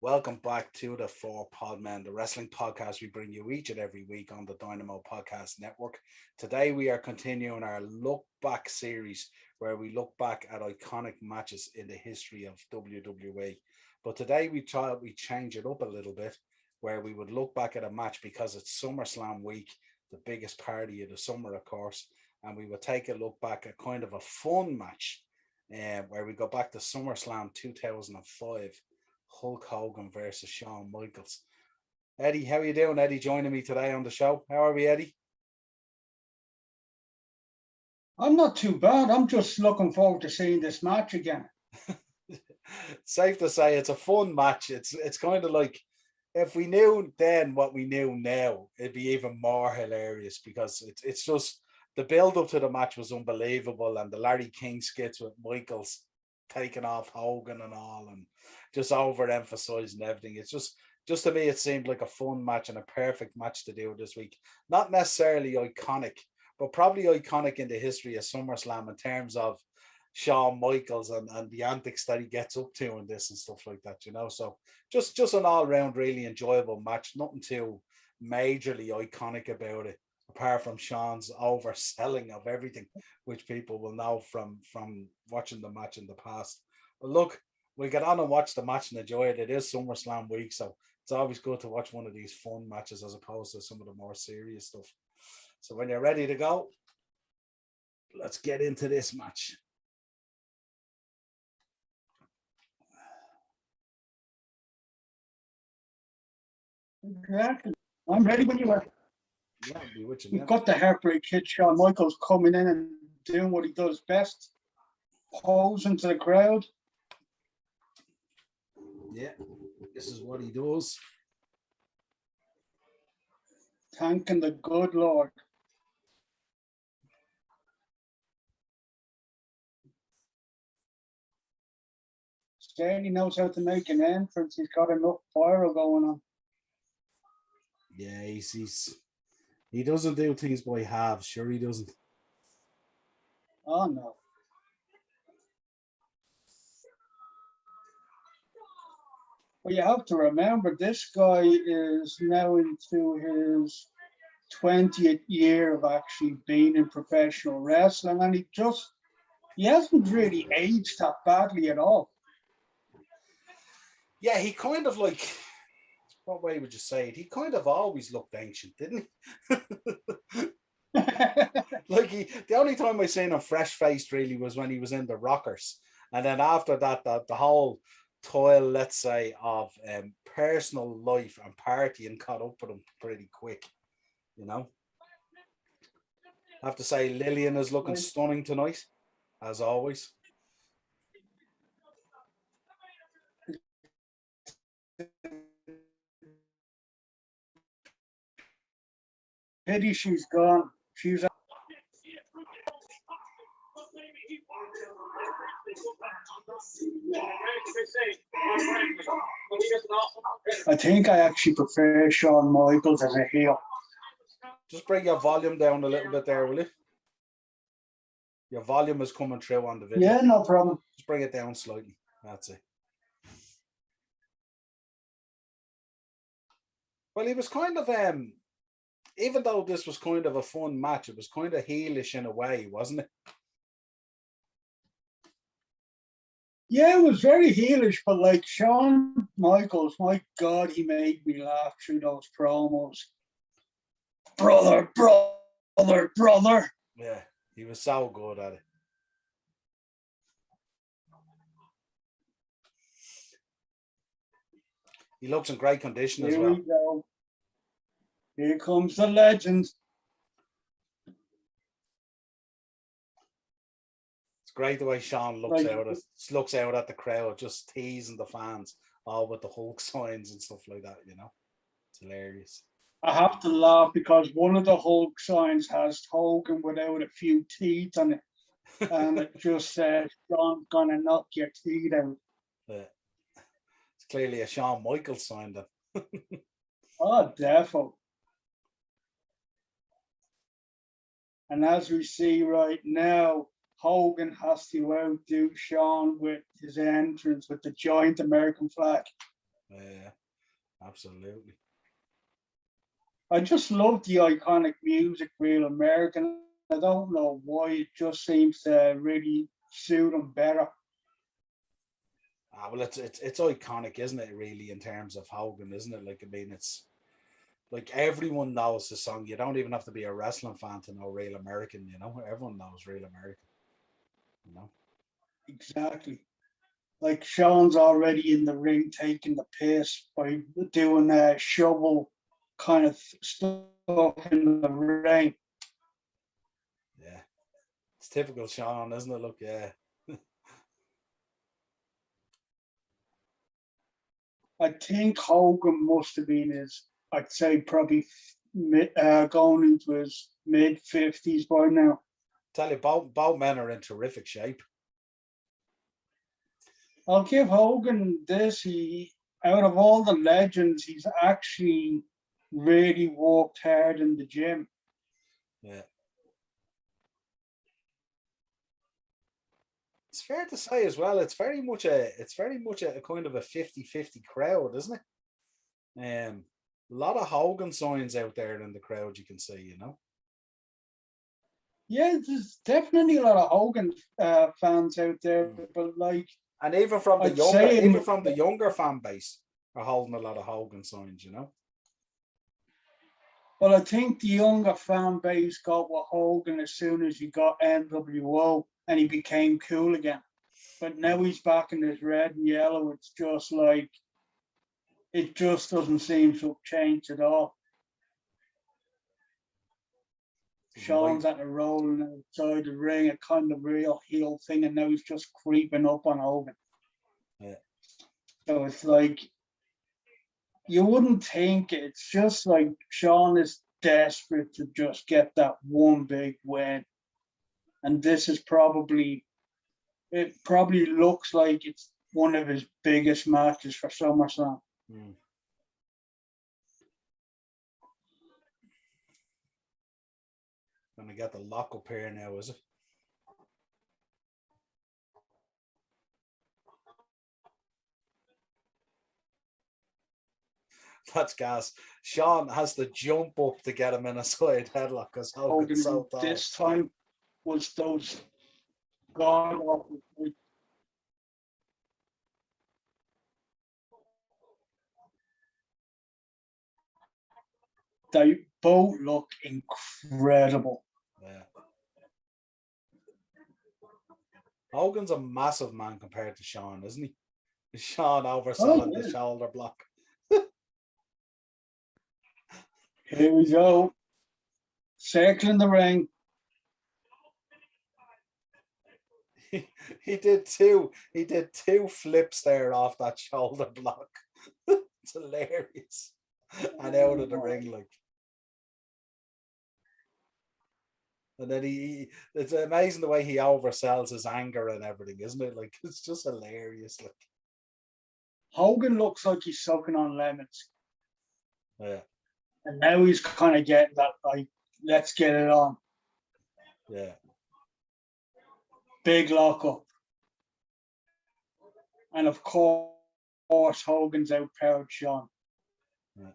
Welcome back to the Four Podmen, the wrestling podcast we bring you each and every week on the Dynamo Podcast Network. Today we are continuing our look back series where we look back at iconic matches in the history of WWE. But today we thought we'd change it up a little bit where we would look back at a match because it's SummerSlam week, the biggest party of the summer, of course, and we would take a look back at kind of a fun match where we go back to SummerSlam 2005. Hulk Hogan versus Shawn Michaels. Eddie, how are you doing? Eddie joining me today on the show. How are we, Eddie? I'm not too bad. I'm just looking forward to seeing this match again. Safe to say it's a fun match. It's kind of like if we knew then what we knew now, it'd be even more hilarious because it's just the build up to the match was unbelievable, and the Larry King skits with Michaels taking off Hogan and all, and just overemphasizing everything. It's just to me, it seemed like a fun match and a perfect match to do this week. Not necessarily iconic, but probably iconic in the history of SummerSlam in terms of Shawn Michaels and the antics that he gets up to in this and stuff like that, you know. So just an all round really enjoyable match. Nothing too majorly iconic about it, apart from Shawn's overselling of everything, which people will know from watching the match in the past. But look, we get on and watch the match and enjoy it. It is SummerSlam week, so it's always good to watch one of these fun matches as opposed to some of the more serious stuff. So when you're ready to go, let's get into this match. Exactly. I'm ready when you are. Yeah, be with you, We've man. got the Heartbreak Kid, Shawn Michaels, coming in and doing what he does best, posing to the crowd. Yeah, this is what he does. Thanking the good Lord. Certainly knows how to make an entrance. He's got enough fire going on. Yeah, he doesn't do things by halves. Sure, he doesn't. Oh no. Well, you have to remember this guy is now into his 20th year of actually being in professional wrestling, and he hasn't really aged that badly at all. Yeah, he kind of like, what way would you say it? He kind of always looked ancient, didn't he? Like the only time I seen him fresh faced really was when he was in the Rockers, and then after that, the whole toil, let's say, of personal life and partying caught up with him pretty quick. You know, I have to say Lillian is looking stunning tonight, as always. Pity she's gone. She's I think I actually prefer Shawn Michaels as a heel. Just bring your volume down a little bit there, will you? Your volume is coming through on the video. Yeah, no problem. Just bring it down slightly. That's it. Well, he was kind of even though this was kind of a fun match, it was kind of heelish in a way, wasn't it? Yeah, it was very heelish, but like Shawn Michaels, my God, he made me laugh through those promos. Brother, brother, brother. Yeah, he was so good at it. He looks in great condition as well. Here we go. Here comes the legend. It's great the way Shawn looks out at the crowd, just teasing the fans, all with the Hulk signs and stuff like that. You know, it's hilarious. I have to laugh because one of the Hulk signs has Hogan without a few teeth on it, and it just says, "Shawn's gonna knock your teeth out." It's clearly a Shawn Michaels sign then. Oh, defo. And as we see right now, Hogan has to outdo Shawn with his entrance with the giant American flag. Yeah, absolutely. I just love the iconic music, real American. I don't know why it just seems to really suit him better. Well, it's iconic, isn't it? Really, in terms of Hogan, isn't it? Like, I mean, it's like everyone knows the song. You don't even have to be a wrestling fan to know Real American. You know, everyone knows Real American. You know. Exactly. Like Shawn's already in the ring taking the piss by doing a shovel kind of stuff in the ring. Yeah, it's typical Shawn, isn't it? Look, yeah, I think Hogan must have been his, I'd say probably going into his mid 50s by now. tell you, both men are in terrific shape. I'll give Hogan this. He, out of all the legends, he's actually really worked hard in the gym. Yeah, it's fair to say as well. It's very much a kind of a 50-50 crowd, isn't it? A lot of Hogan signs out there in the crowd. You can see, you know. Yeah, there's definitely a lot of Hogan fans out there, Mm. but like And even from the I'd younger, say, even from the younger fan base, are holding a lot of Hogan signs. You know. well, I think the younger fan base got with Hogan as soon as he got NWO and he became cool again. But now he's back in his red and yellow. It's just like it just doesn't seem to have changed at all. There's a white. Shawn's at the rolling outside the ring, a kind of real heel thing, and now he's just creeping up on Hogan. Yeah. So it's like you wouldn't think it. It's just like Shawn is desperate to just get that one big win. And this is probably, it probably looks like it's one of his biggest matches for SummerSlam. Mm. Gonna get the lock up here now, is it? That's gas. Shawn has to jump up to get him in a side headlock because Hogan's Hogan so tall. this time was those gone off. They both look incredible. Yeah. Hogan's a massive man compared to Shawn, isn't he? Shawn Oh, overselling the yeah. shoulder block. Here we go. Circling the ring. He did two. He did two flips there off that shoulder block. It's hilarious. And out of the ring, like. And then it's amazing the way he oversells his anger and everything, isn't it? Like, it's just hilarious. Like, Hogan looks like he's sucking on lemons. yeah, And now he's kind of getting that, like, let's get it on. yeah. Big lockup. And of course, Hogan's outpowered Shawn. Yeah.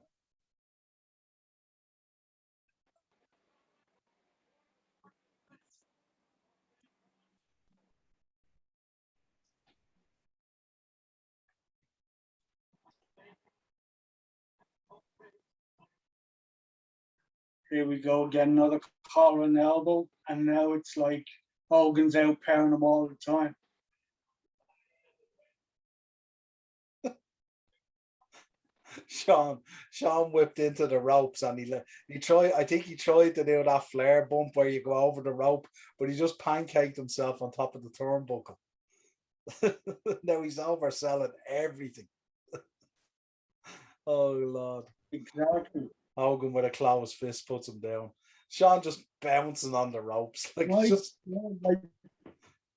Here we go again, another collar and elbow. And now it's like Hogan's outpowering him all the time. Shawn whipped into the ropes and he tried. I think he tried to do that flare bump where you go over the rope, but he just pancaked himself on top of the turnbuckle. Now he's overselling everything. Oh Lord! Exactly. Hogan with a closed fist puts him down. Shawn just bouncing on the ropes like it's Like, just. yeah,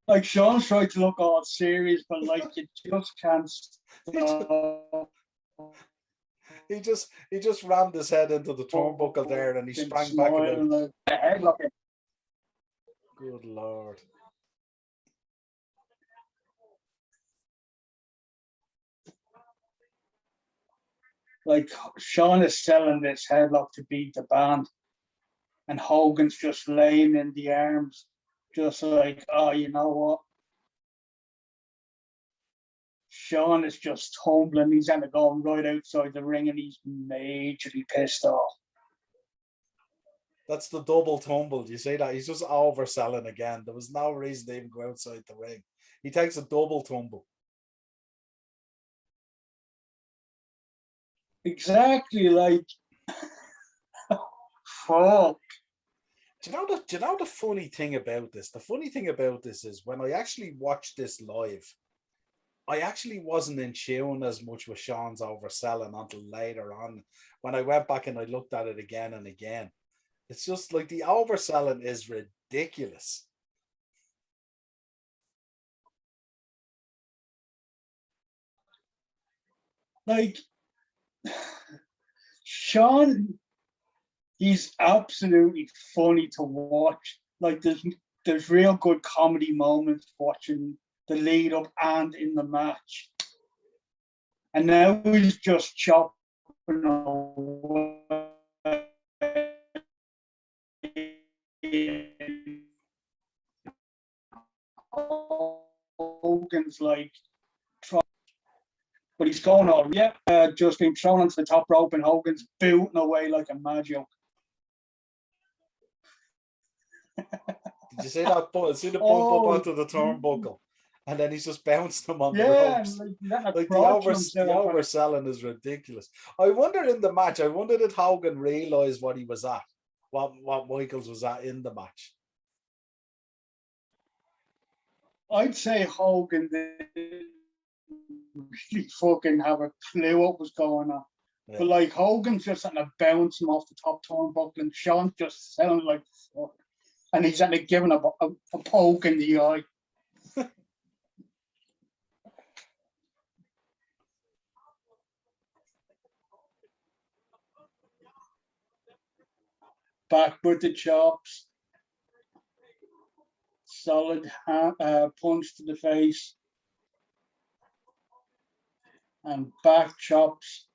like Shawn's tried to look all serious, but like you just can't He just, stop. he just rammed his head into the turnbuckle there and he sprang back about. Smiling like the headlock. Good Lord. Like Shawn is selling this headlock to beat the band, and Hogan's just laying in the arms, just like, oh, you know what? Shawn is just tumbling. He's end up going right outside the ring, and he's majorly pissed off. That's the double tumble. Do you see that? He's just overselling again. There was no reason to even go outside the ring. He takes a double tumble. Exactly, like, fuck. Do you know the funny thing about this? The funny thing about this is when I actually watched this live, I actually wasn't in tune as much with Shawn's overselling until later on when I went back and I looked at it again and again. It's just like the overselling is ridiculous. Like, Shawn, he's absolutely funny to watch. Like, there's real good comedy moments watching the lead up and in the match. And now he's just chopping away. Hogan's like, but he's going all, yeah, just being thrown onto the top rope, and Hogan's booting away like a mad joke. Did you see that? See the bump up onto the turnbuckle, and then he's just bouncing them on the ropes. Like the overselling is ridiculous. I wonder in the match. I wonder did Hogan realize what he was at, what Michaels was at in the match. I'd say Hogan didn't really fucking have a clue what was going on. Yeah. But like Hogan's just trying to bounce him off the top turnbuckle, and Shawn's just sounding like fuck. And he's actually giving a poke in the eye. Back with the chops. Solid punch to the face. And back chops.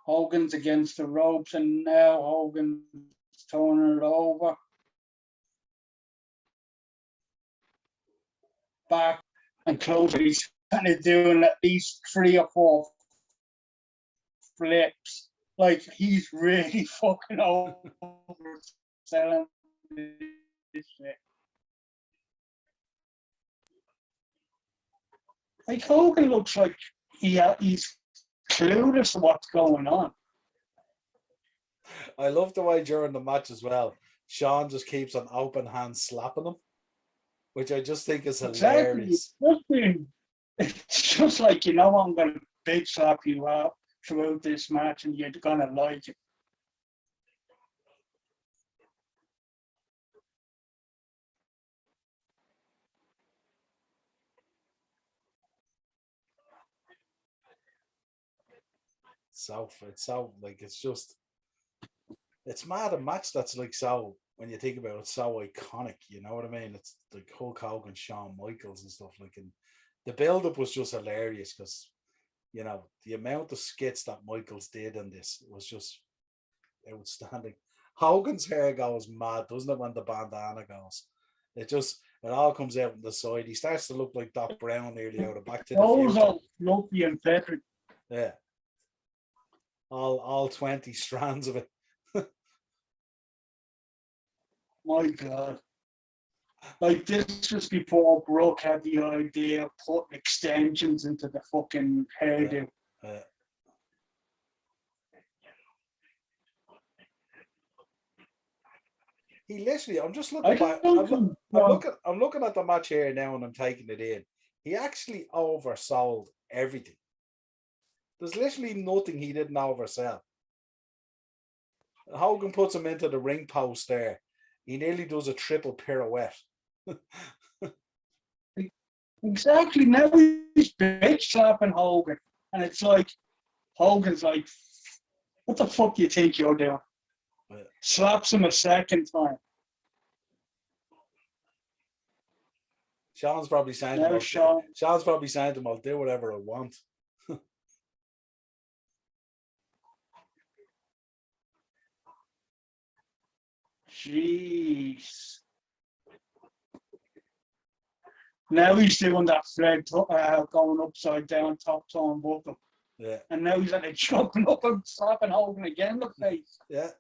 Hogan's against the ropes, and now Hogan's turning it over. Back and close. He's kind of doing at least 3 or 4 flips. Like he's really fucking overselling this shit. Like Hogan looks like he's clueless to what's going on. I love the way during the match as well, Shawn just keeps on open hand slapping him, which I just think is hilarious. Exactly. It's just like, you know, I'm going to big slap you out throughout this match and you're going to like it. It's so like it's mad a match that's like so when you think about it, so iconic, you know what I mean? It's like Hulk Hogan, Shawn Michaels and stuff like, and the build up was just hilarious because you know the amount of skits that Michaels did in this was just outstanding. Hogan's hair goes mad, doesn't it, when the bandana goes? It all comes out on the side. He starts to look like Doc Brown nearly out of Back to the Future. All fluffy and feathery. Yeah. All 20 strands of it. My God. Like this was before Brooke had the idea of putting extensions into the fucking hairdo. He literally, I'm just looking back. I'm looking at the match here now and I'm taking it in. He actually oversold everything. There's literally nothing he didn't oversell. Hogan puts him into the ring post there. He nearly does a triple pirouette. Exactly. Now he's bitch slapping Hogan. And it's like, Hogan's like, what the fuck do you think you're doing? Yeah. Slaps him a second time. Shawn's probably saying to him, I'll do whatever I want. Jeez. Now he's doing that Fred going upside down, top tone buckle. Yeah. And now he's like jumping up and slapping Hogan again in the face. Yeah.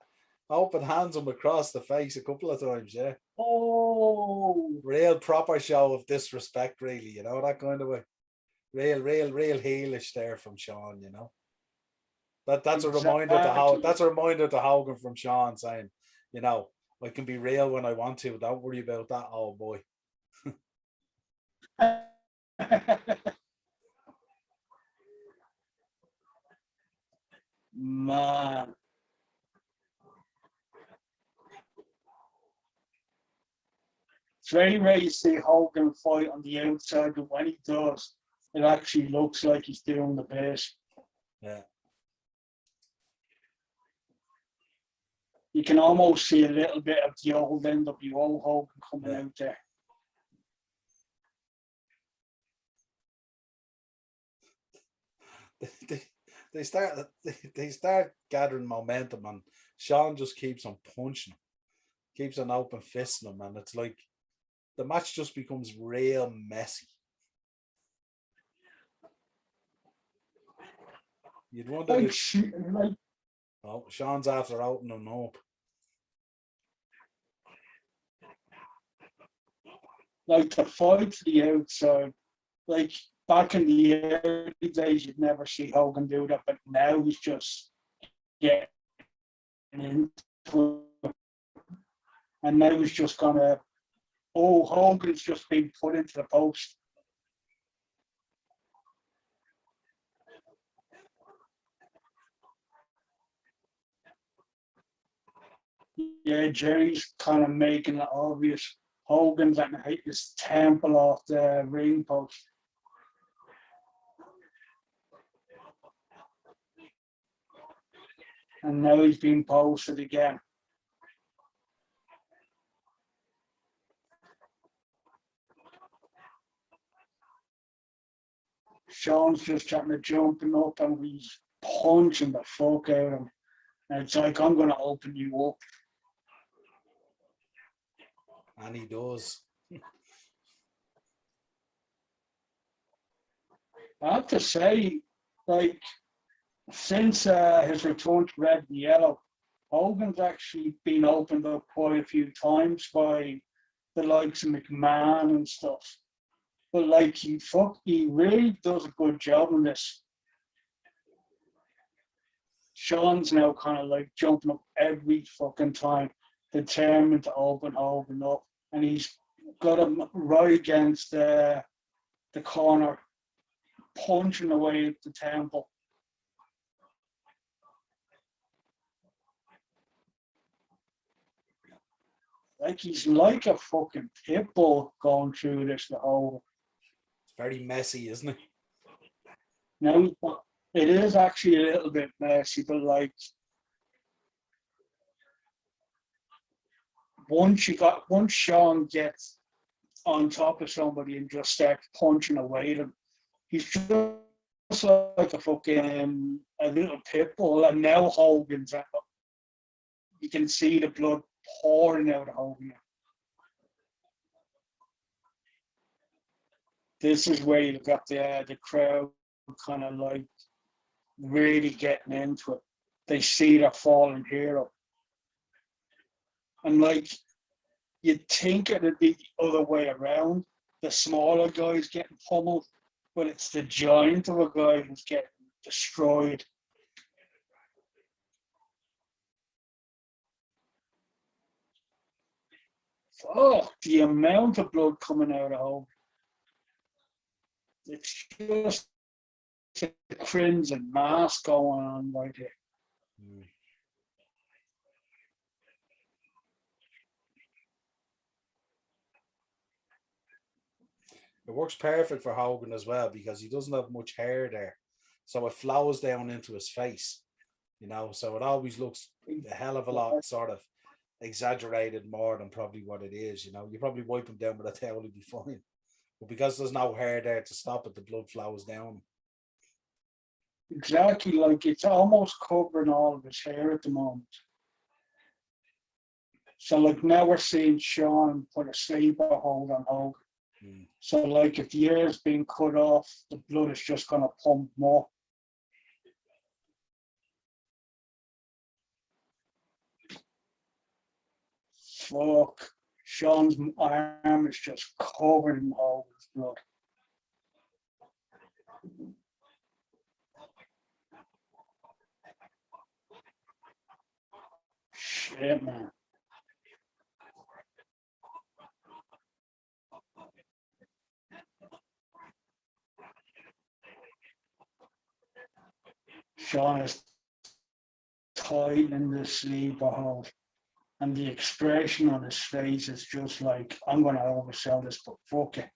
Open hands him across the face a couple of times, yeah. Oh. Real proper show of disrespect, really, you know, that kind of way. Real heelish there from Shawn, you know. That's a reminder to how that's a reminder to Hogan from Shawn saying, you know, I can be real when I want to. Don't worry about that, old boy. Man. It's very rare you see Hogan fight on the outside, but when he does, it actually looks like he's doing the best. Yeah. You can almost see a little bit of the old NWO Hogan coming out there. They start gathering momentum, and Shawn just keeps on punching him, keeps on open fisting him, and it's like the match just becomes real messy. You'd wonder if Shawn's after opening him up. Like the fight to the outside, like back in the early days, you'd never see Hogan do that, but now he's just getting into it. And now he's just gonna, Hogan's just being put into the post. Yeah, Jerry's kind of making it obvious. Hogan's like hit his temple off the ring post. And now he's being posted again. Shawn's just trying to jumping up and he's punching the fuck out of him. And it's like, I'm going to open you up. And he does. I have to say, like, since his return to Red and Yellow, Hogan's actually been opened up quite a few times by the likes of McMahon and stuff. But like he really does a good job in this. Shawn's now kind of like jumping up every fucking time, determined to open Hogan up, and he's got him right against the corner, punching away at the temple. Like he's like a fucking pit bull going through this the whole. It's very messy, isn't it? Now it is actually a little bit messy, but like once Shawn gets on top of somebody and just starts punching away at him, he's just like a fucking a little pit bull. And now Hogan's at him. You can see the blood pouring out of Hogan. This is where you've got the crowd kind of like really getting into it. They see the fallen hero. And like you'd think it'd be the other way around. The smaller guy's getting pummeled, but it's the giant of a guy who's getting destroyed. Oh, the amount of blood coming out of Hogan. It's just a crimson mass going on right here. It works perfect for Hogan as well because he doesn't have much hair there. So it flows down into his face, you know, so it always looks a hell of a lot sort of exaggerated more than probably what it is, you know. You probably wipe him down with a towel, he'd be fine. But because there's no hair there to stop it, the blood flows down. Exactly, like it's almost covering all of his hair at the moment. So like now we're seeing Shawn put a sleeper hold on Hogan. So like if the ear's being cut off, the blood is just gonna pump more. Fuck. Shawn's arm is just covered in Hogan's blood. Shit, man. Shawn is tightening the sleeper hold. And the expression on his face is just like, I'm going to oversell this, but fuck it.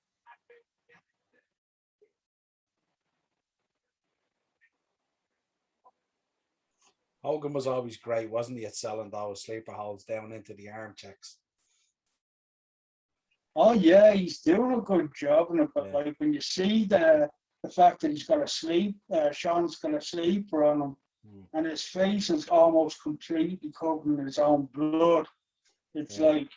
Hogan was always great, wasn't he, at selling those sleeper holds down into the arm checks? Oh yeah, he's doing a good job in it, but Yeah. like when you see the fact that he's got a sleep, Shawn's got a sleeper on him, and his face is almost completely covered in his own blood. It's like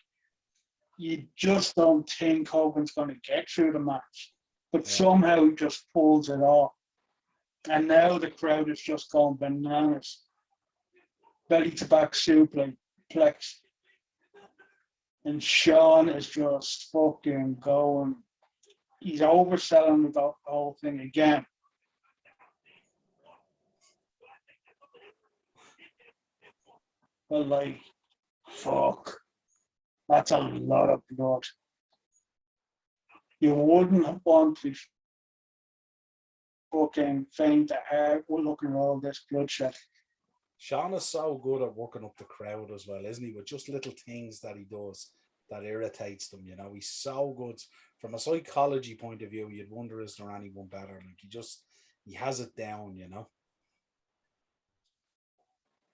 you just don't think Hogan's going to get through the match, but somehow he just pulls it off. And now the crowd is just going bananas. Belly to back suplex. And Shawn is just fucking going. He's overselling the whole thing again. But like, fuck. That's a lot of blood. You wouldn't want to fucking faint at heart looking at all this bloodshed. Shawn is so good at working up the crowd as well, isn't he? With just little things that he does that irritates them, you know. He's so good. From a psychology point of view, you'd wonder, is there anyone better? Like he has it down, you know.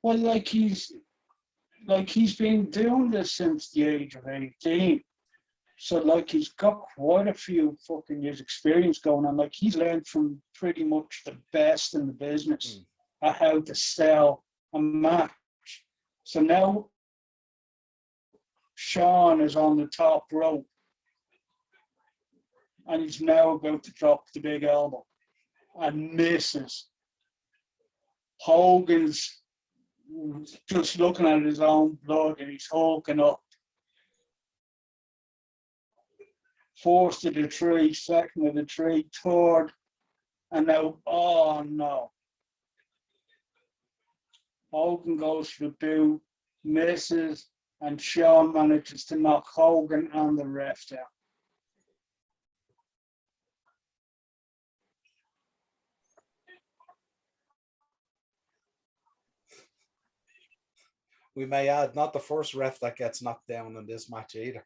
Well, like he's been doing this since the age of 18. So like he's got quite a few fucking years experience going on. Like he's learned from pretty much the best in the business at how to sell a match. So now Shawn is on the top rope and he's now about to drop the big elbow and misses. Hogan's just looking at his own blood and he's hulking up. First of the three, second of the three, third, and now, oh no. Hogan goes for the boot, misses, and Shawn manages to knock Hogan and the ref down. We may add, not the first ref that gets knocked down in this match either.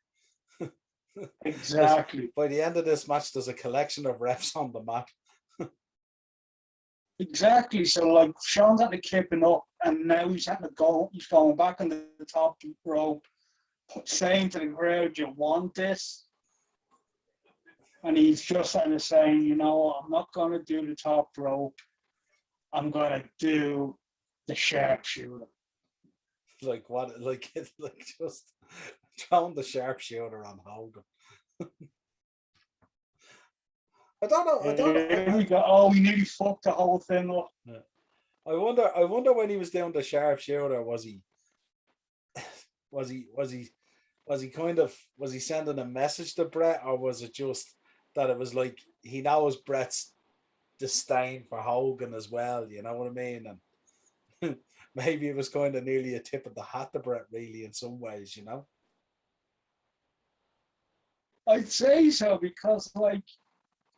Exactly. By the end of this match, there's a collection of refs on the mat. Exactly. So like Shawn's at the kipping up and now he's going back on the top rope, saying to the crowd, you want this? And he's just sort of saying, you know, I'm not gonna do the top rope. I'm gonna do the sharpshooter. Like what? Like just throwing the sharpshooter on Hogan. I don't know. Here we go. Oh, we nearly fucked the whole thing up. Yeah. I wonder when he was doing the sharpshooter, was he sending a message to Brett, or was it just that it was like he knows Brett's disdain for Hogan as well, you know what I mean? And maybe it was kind of nearly a tip of the hat to Brett, really, in some ways, you know. I'd say so because like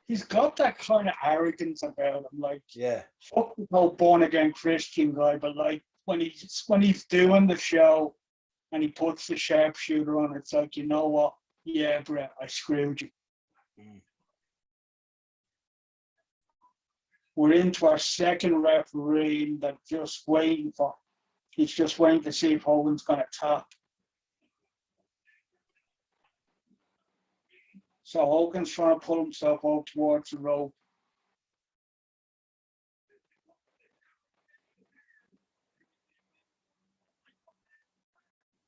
he's got that kind of arrogance about him. Like, yeah, fuck the whole born again Christian guy, but like when he's doing the show and he puts the sharpshooter on, it's like, you know what? Yeah, Brett, I screwed you. We're into our second referee that he's just waiting to see if Hogan's gonna tap. So Hogan's trying to pull himself out towards the rope.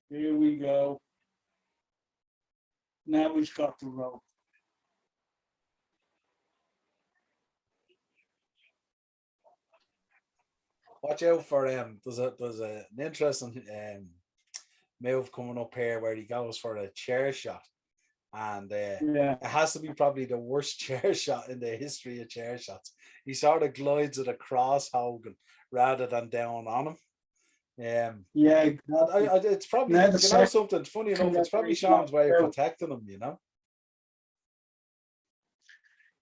Here we go. Now he's got the rope. Watch out for there's an interesting move coming up here where he goes for a chair shot, and Yeah. it has to be probably the worst chair shot in the history of chair shots. He sort of glides it across Hogan rather than down on him. Yeah, exactly. It's probably, Now the you know, something funny enough. It's probably Shawn's way of out. protecting him. You know,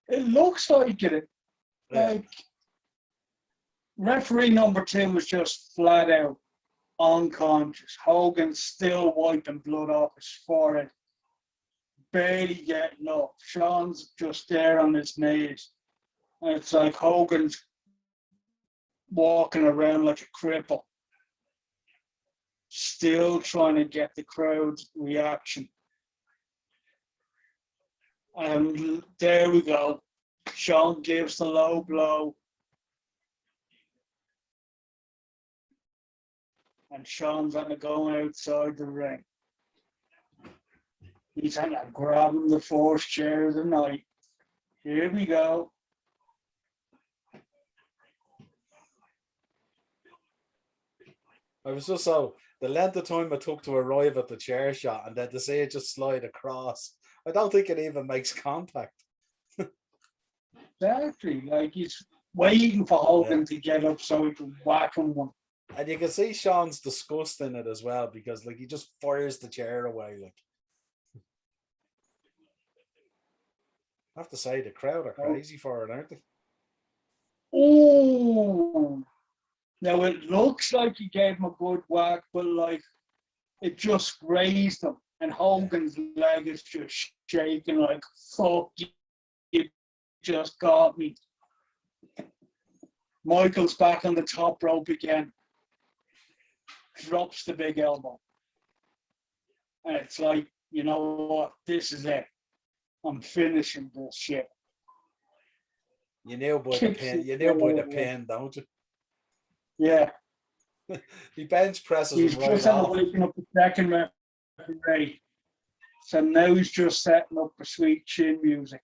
It looks like it. yeah. Like referee number 2 was just flat out unconscious. Hogan's still wiping blood off his forehead, barely getting up. Shawn's just there on his knees. And it's like Hogan's walking around like a cripple, still trying to get the crowd's reaction. And there we go. Shawn gives the low blow. And Shawn's on the going outside the ring. He's on grabbing the fourth chair of the night. Here we go. I was just so the length of time it took to arrive at the chair shot and then to see it just slide across. I don't think it even makes contact. Exactly. Like he's waiting for Hogan to get up so he can whack him one. And you can see Shawn's disgust in it as well because like he just fires the chair away. Like I have to say the crowd are crazy for it, aren't they? Oh, now it looks like he gave him a good whack, but like it just grazed him, and Hogan's leg is just shaking like fuck you just got me. Michael's back on the top rope again. Drops the big elbow. And it's like, you know what? This is it. I'm finishing this shit. You knew by the pin. You knew by the pin, don't you? Yeah. He bench presses he's him right just off. waking up the second referee. So now he's just setting up for sweet chin music.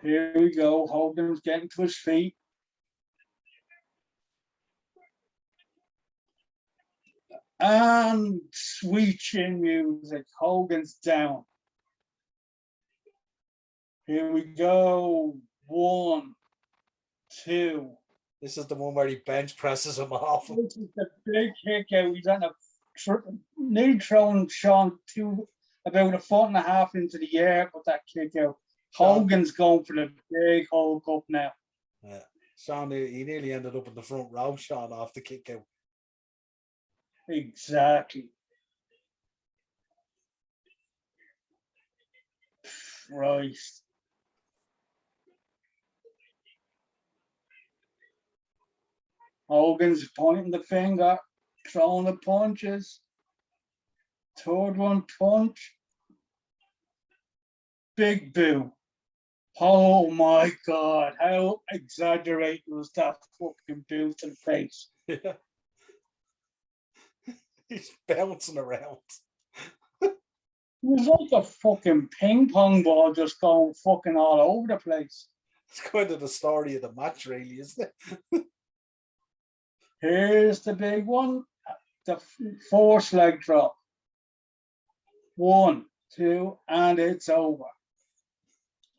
Here we go. Hogan's getting to his feet. And sweet chin music. Hogan's down. Here we go. 1, 2. This is the one where he bench presses him off. This is the big kick out. He's on a new throwing Shawn about 1.5 feet into the air with that kick out. Hogan's going for the big Hulk up now. Yeah. Shawn, he nearly ended up in the front row, Shawn, off the kick out. Exactly. Christ. Hogan's pointing the finger, throwing the punches. Third one, punch. Big boo. Oh my God, how exaggerated was that fucking boo to the face? Yeah. He's bouncing around. It was like a fucking ping pong ball just going fucking all over the place. It's kind of the story of the match, really, isn't it? Here's the big one, the force leg drop. 1, 2, and it's over.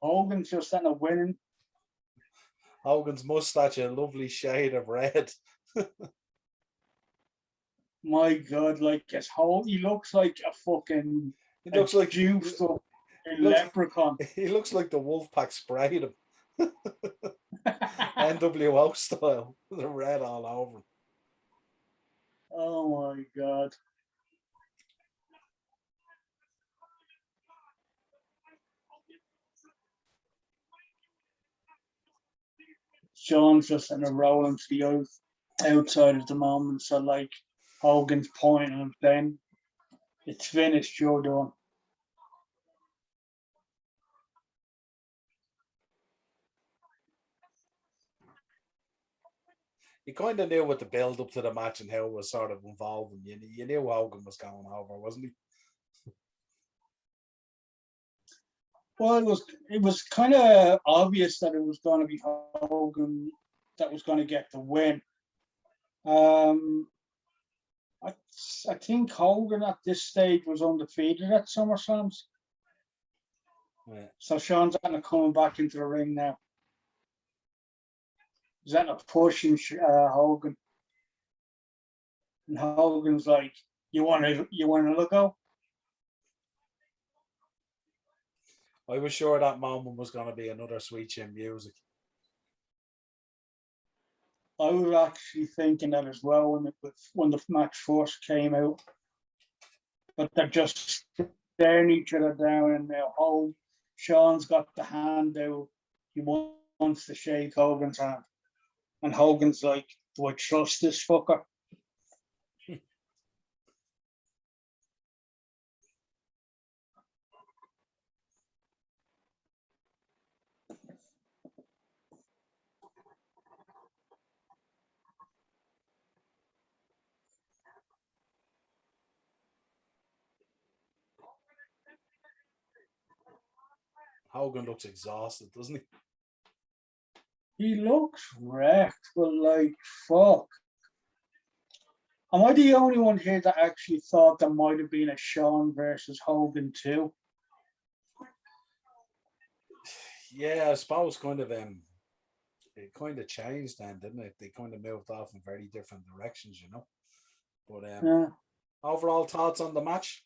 Hogan's just on a winning. Hogan's mustache, a lovely shade of red. My God, like his whole, he looks like a fucking. He looks like juiced up leprechaun. He looks like the Wolfpack sprayed him. NWO style, the red all over him. Oh my God. Shawn's just in a rolling to the outside at the moment. So, like, Hogan's pointing him saying, "It's finished, you're done." You kind of knew what the build up to the match and how it was sort of involving. You knew Hogan was going over, wasn't he? Well, it was kind of obvious that it was going to be Hogan that was going to get the win. Um, I think Hogan at this stage was undefeated at SummerSlams. Yeah. So Shawn's kind of coming back into the ring now. He's at a pushing Hogan, and Hogan's like, "You want to look out?" I was sure that moment was going to be another Sweet Chin Music. I was actually thinking that as well when the match first came out, but they're just staring each other down, and now Shawn's got the hand out. He wants to shake Hogan's hand, and Hogan's like, "Do I trust this fucker?" Hogan looks exhausted, doesn't he? He looks wrecked, but like, fuck. Am I the only one here that actually thought there might have been a Shawn versus Hogan too? Yeah, I suppose it kind of changed then, didn't it? They kind of moved off in very different directions, you know. But Yeah. overall thoughts on the match?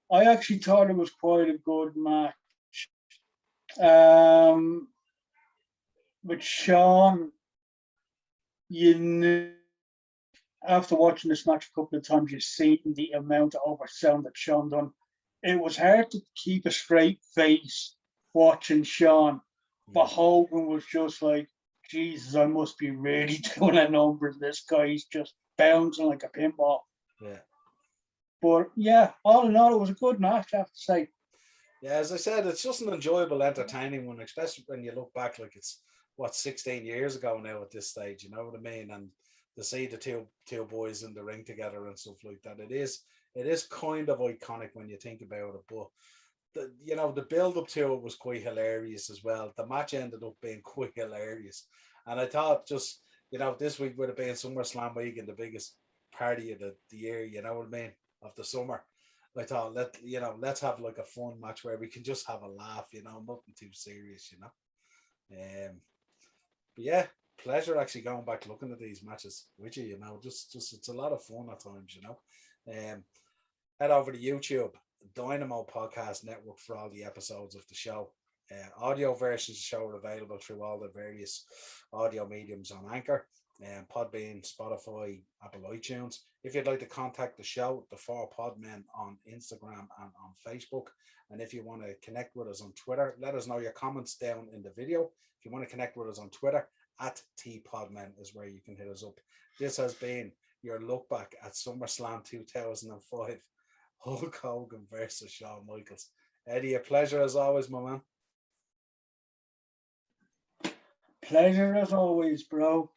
I actually thought it was quite a good match. Um, with Shawn, you knew after watching this match a couple of times, you've seen the amount of overselling that Shawn done. It was hard to keep a straight face watching Shawn, but Hogan was just like, "Jesus, I must be really doing a number. This guy's just bouncing like a pinball." Yeah. But yeah, all in all, it was a good match, I have to say. Yeah, as I said, it's just an enjoyable, entertaining one, especially when you look back, like it's what 16 years ago now at this stage. You know what I mean? And to see the two boys in the ring together and stuff like that, it is kind of iconic when you think about it. But the build up to it was quite hilarious as well. The match ended up being quite hilarious, and I thought just this week would have been SummerSlam week and the biggest party of the year. You know what I mean? Of the summer. I thought let's have like a fun match where we can just have a laugh. Nothing too serious. But yeah, pleasure actually going back looking at these matches with you. Just it's a lot of fun at times. Head over to YouTube, Dynamo Podcast Network, for all the episodes of the show. Audio versions of the show are available through all the various audio mediums on Anchor, Podbean, Spotify, Apple iTunes. If you'd like to contact the show, the Four Podmen on Instagram and on Facebook. And if you want to connect with us on Twitter, let us know your comments down in the video. If you want to connect with us on Twitter, at TPodmen is where you can hit us up. This has been your look back at SummerSlam 2005. Hulk Hogan versus Shawn Michaels. Eddie, a pleasure as always, my man. Pleasure as always, bro.